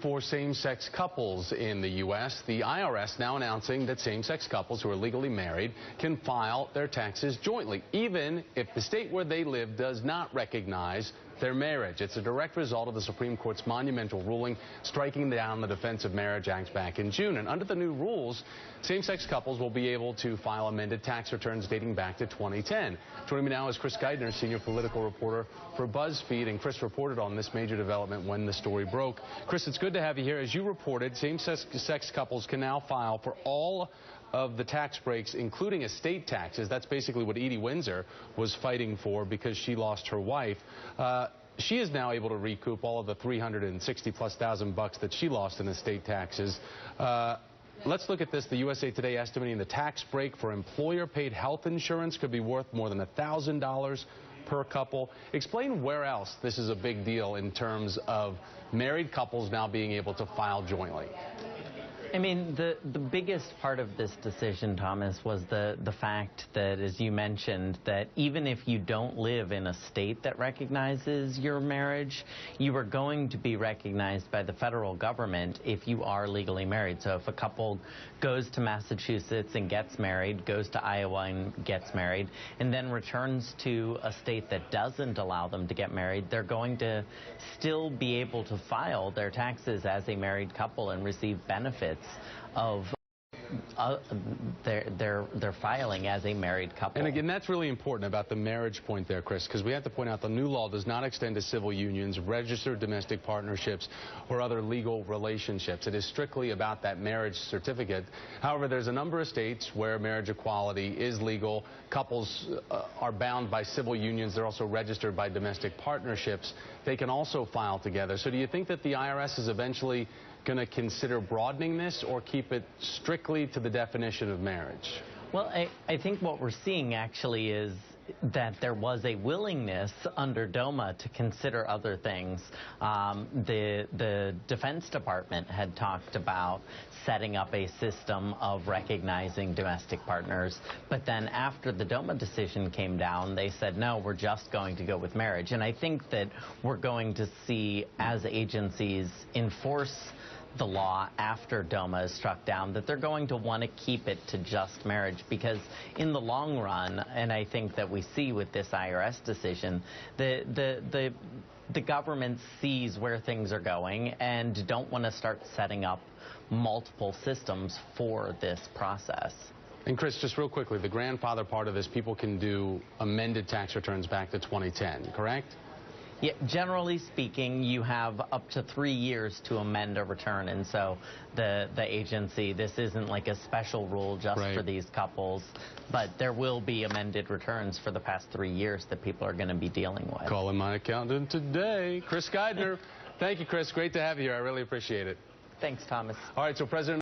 For same-sex couples in the U.S., the IRS now announcing that same-sex couples who are legally married can file their taxes jointly, even if the state where they live does not recognize their marriage. It's a direct result of the Supreme Court's monumental ruling striking down the Defense of Marriage Act back in June. And under the new rules, same-sex couples will be able to file amended tax returns dating back to 2010. Joining me now is Chris Geidner, senior political reporter for BuzzFeed. And Chris reported on this major development when the story broke. Chris, it's good to have you here. As you reported, same-sex couples can now file for all of the tax breaks, including estate taxes. That's basically what Edie Windsor was fighting for because she lost her wife. She is now able to recoup all of the $360,000+ bucks that she lost in estate taxes. Let's look at this. The USA Today estimating the tax break for employer-paid health insurance could be worth more than $1,000 per couple. Explain where else this is a big deal in terms of married couples now being able to file jointly. I mean, the biggest part of this decision, Thomas, was the fact that, as you mentioned, that even if you don't live in a state that recognizes your marriage, you are going to be recognized by the federal government if you are legally married. So if a couple goes to Massachusetts and gets married, goes to Iowa and gets married, and then returns to a state that doesn't allow them to get married, they're going to still be able to file their taxes as a married couple and receive benefits of their filing as a married couple. And again, that's really important about the marriage point there, Chris, because we have to point out the new law does not extend to civil unions, registered domestic partnerships, or other legal relationships. It is strictly about that marriage certificate. However, there's a number of states where marriage equality is legal. Couples are bound by civil unions. They're also registered by domestic partnerships. They can also file together. So do you think that the IRS is eventually going to consider broadening this or keep it strictly to the definition of marriage? Well, I think what we're seeing actually is that there was a willingness under DOMA to consider other things. The Defense Department had talked about setting up a system of recognizing domestic partners, but then after the DOMA decision came down, they said, no, we're just going to go with marriage. And I think that we're going to see, as agencies enforce the law after DOMA is struck down, that they're going to want to keep it to just marriage, because in the long run, and I think that we see with this IRS decision, the government sees where things are going and don't want to start setting up multiple systems for this process. And Chris, just real quickly, the grandfather part of this, people can do amended tax returns back to 2010, correct? Yeah, generally speaking, you have up to 3 years to amend a return, and so the agency, this isn't like a special rule just for these couples, but there will be amended returns for the past 3 years that people are going to be dealing with. Calling my accountant today. Chris Geidner. Thank you, Chris. Great to have you here. I really appreciate it. Thanks, Thomas. All right, so President